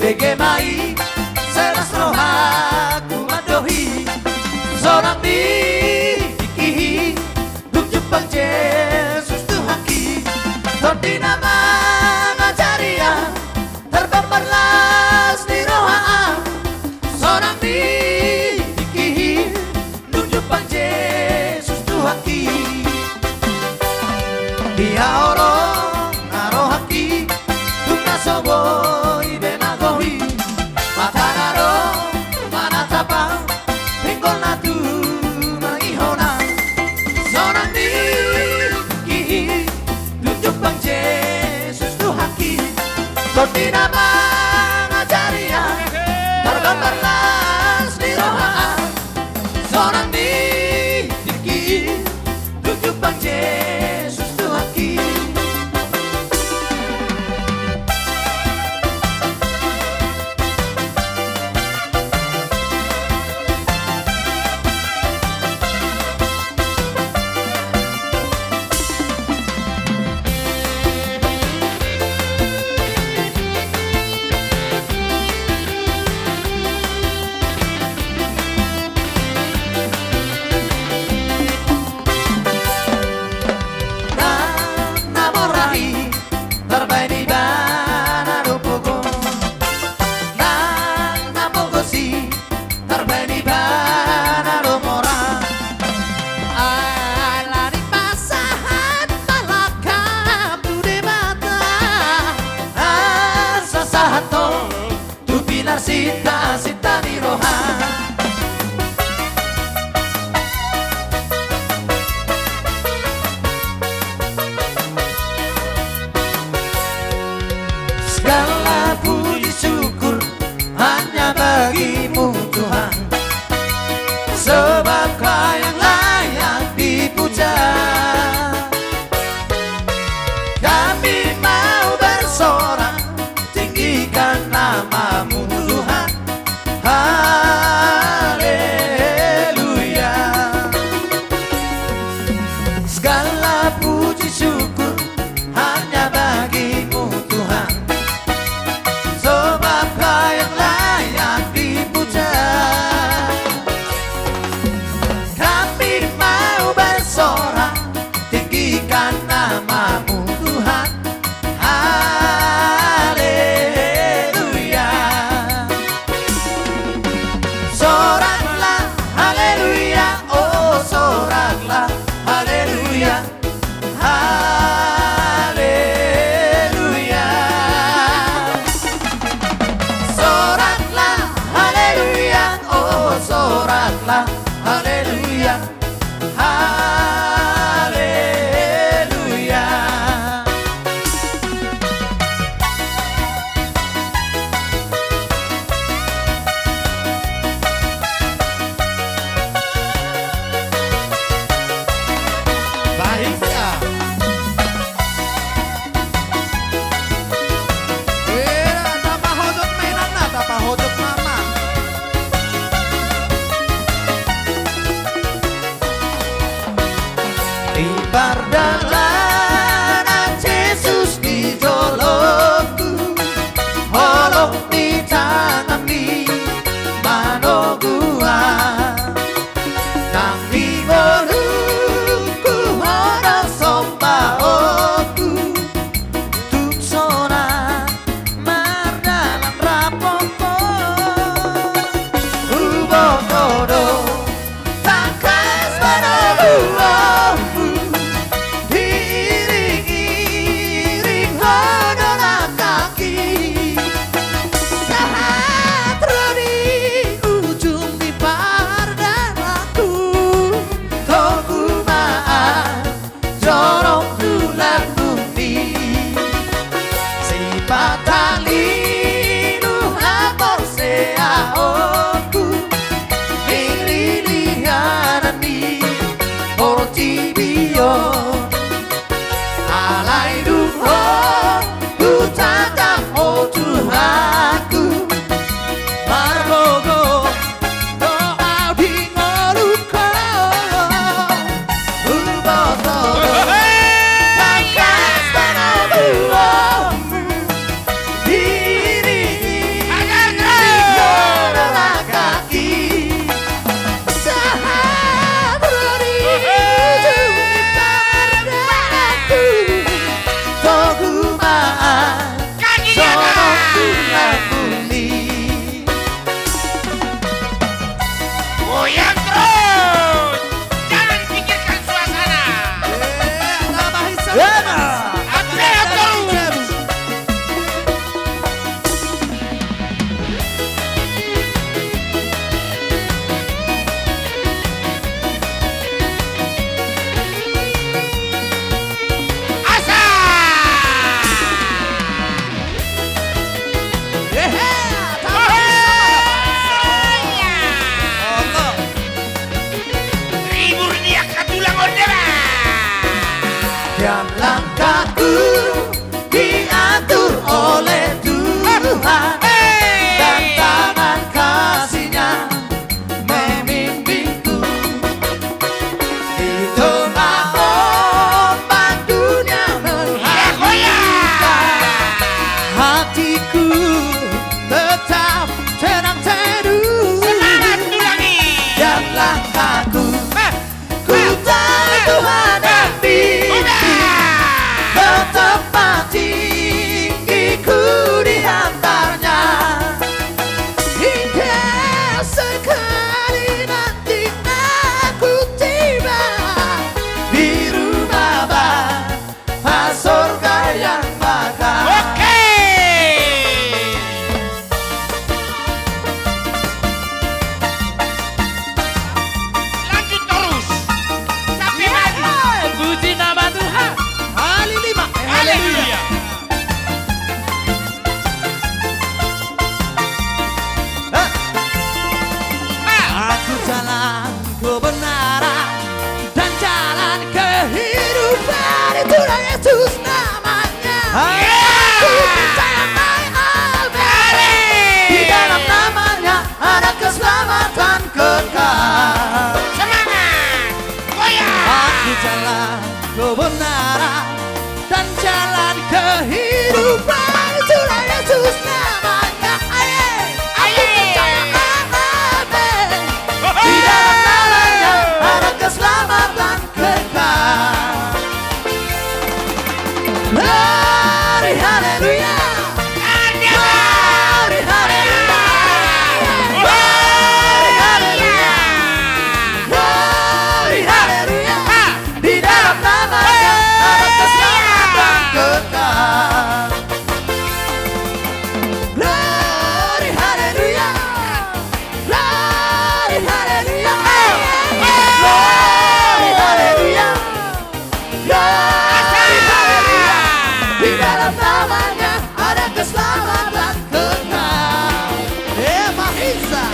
Begemai selasro aku madohi seorang dikihi duk Jepang Yesus Tuhaki Tordi nama ngajaria terpemberlas di roha seorang dikihi duk Jepang Yesus Tuhaki dia orang narohaki duk nasobo Tordi nama ngajaria tergambarlas di roha seorang diki duduk Bang Yesus Tuhaki Sita di roha segala puji syukur hanya bagimu Tuhan sebab Kau yang layak dipuja kami mau bersorak tinggikan namamu Haleluya segala puji syukur hanya bagimu Tuhan sebab Kau yang layak dipuja kami mau bersorak tinggikan namamu Tuhan soraklah haleluya haleluya baiknya tambah hodot mainan tambah hodot mama di pardalanan Yesus di jolokku holok di tangan di mano gua nang di boluku horok sompaoku tuk sona mardalan rapopo ubokodo tangkas manoguo Patalinu amor sea oku Liliana ni Ortibio Alai duho Utata o Tuhanku Margogo doa bingoruko Uboto Tangkas panobuo Setiap langkahku diatur oleh Tuhan, dan tangan kasih-Nya membimbingku. Di tengah ombak dunia menghantam, hatiku tetap tenang teduh. Semangat ulangi. Dan langkahku ku tahu Tuhan yang bimbing, ke tempat tinggiku diantarnya. Hingga sekali nanti aku tiba di rumah Bapa surga yang bakal. Oke. Lanjut terus sampai mati. Puji nama Tuhan. Haleluya. Haleluya. Aku jalan kebenaran dan jalan kehidupan, itulah Yesus namanya. Aku percaya, amin. Di dalam namanya ada keselamatan kekal. Semangat. Goyang. Aku jalan kebenaran dan jalan kehidupan, itulah Yesus namanya. Aku percaya, amin. Di dalam namanya ada keselamatan kekal. Glory, haleluya. Glory, haleluya. Glory, haleluya. Glory, haleluya. Di dalam namanya ada keselamatan kekal. Glory, haleluya. Glory, haleluya. Glory, haleluya. Glory, haleluya. Di dalam namanya ada keselamatan kekal. Mahisa.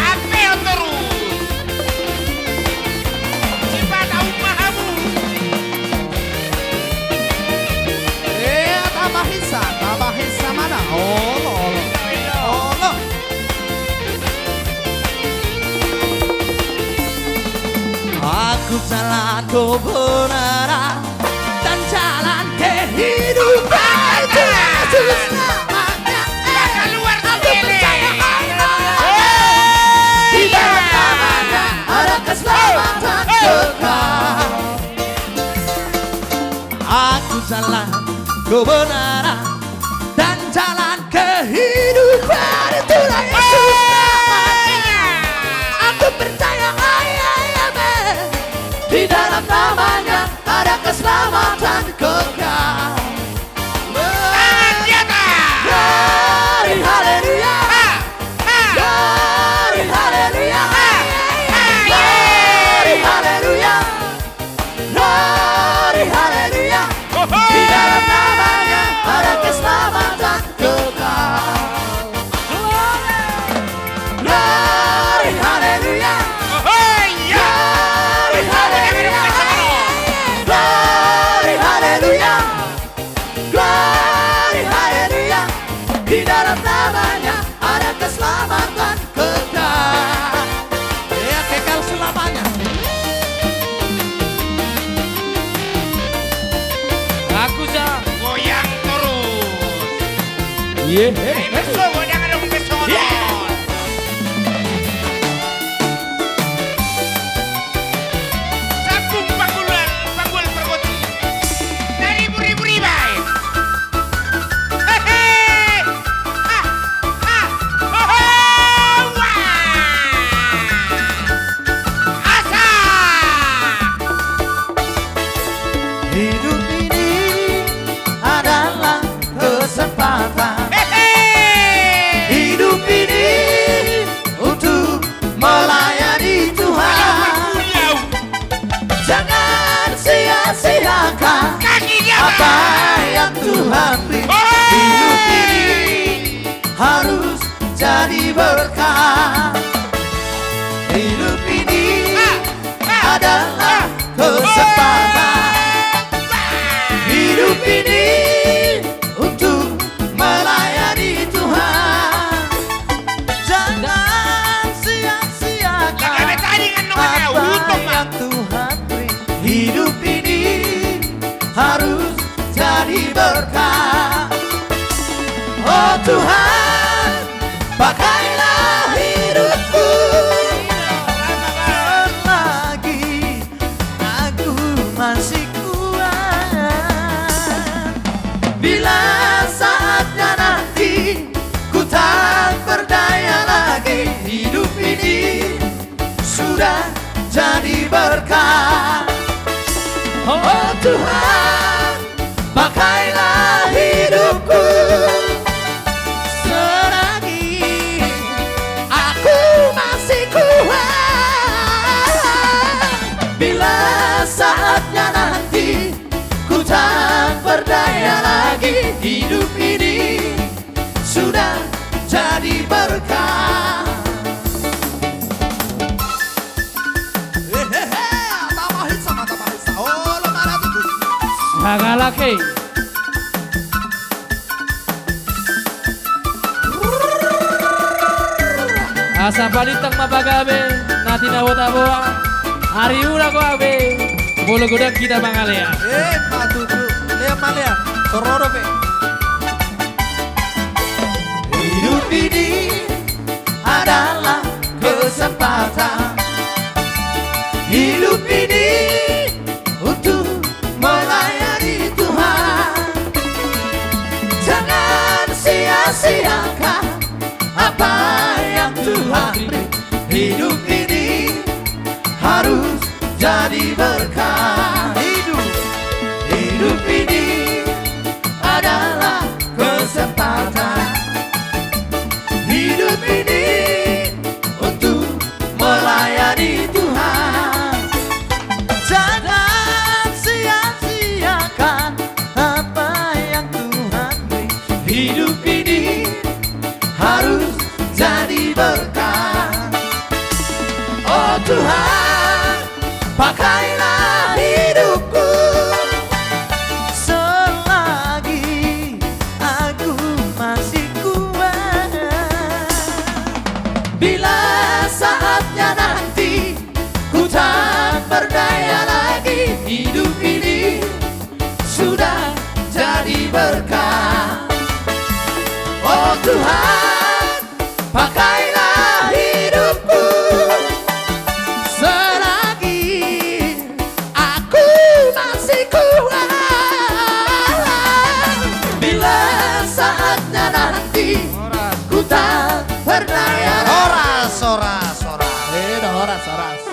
Apel terus. Sifat umahamu. Tambah hisa mana? Oh. Aku jalan kebenaran dan jalan kehidupan, itu Yesus namanya. Keluar Aku sendiri. percaya, di dalam namanya ada keselamatan kekal. Aku jalan kebenaran dan jalan kehidupan, itulah Yesus namanya. Aku percaya, amin. Di dalam namanya ada keselamatan kekal. Tangan di atas. Glory, haleluya. Glory, haleluya. Glory, haleluya. Glory, haleluya. Di dalam namanya ada keselamatan kekal. Glory, haleluya. Oh iya. Glory, haleluya. Glory, haleluya. Glory, haleluya. Di dalam namanya ada keselamatan kekal. Ya, kekal selamanya. Aku jalan. Goyang terus. Yeah. Besok goyang dong besok. Sabung panggul pergoti. Dari buri-buri baik. Hehe. Asa. Hidup ini adalah kesempatan. Hidup ini untuk melayani Tuhan. Jangan sia-siakan apa yang Tuhan beri. Hidup ini harus jadi berkah. adalah kesempatan hidup ini untuk melayani Tuhan. Jangan sia-siakan apa yang Tuhan beri. Hidup ini harus jadi berkah. Oh Tuhan, pakailah hidupku selagi aku masih kuat. Bila saatnya nanti ku tak berdaya lagi, hidup ini sudah jadi berkah. Oh Tuhan, pakailah hidupku selagi aku masih kuat. Bila saatnya nanti ku tak berdaya lagi, hidup ini sudah jadi berkah. Tambah hits sama tambah hits. Oh, lemara tuh. Sagalaki. Asa balitang mabagabe natin awat aboa. Hari ura ko abe. Bolo godak kita mangalea. Matutu. Lihat malia. Sororo pe. Hidup ini adalah kesempatan. Hidup ini untuk melayani Tuhan. Jangan sia-siakan apa yang Tuhan beri. Hidup ini harus jadi berkah. Hidup ini adalah kesempatan. Hidup ini untuk melayani Tuhan. Jangan sia-siakan apa yang Tuhan beri. Hidup ini harus jadi berkah. Oh Tuhan, pakailah hidupku selagi aku masih kuat. Bila saatnya nanti ku tak berdaya lagi, hidup ini sudah jadi berkah. Oh Tuhan, pakailah hidupku selagi aku masih kuat. Bila saatnya nanti ku tak berdaya lagi. Horas.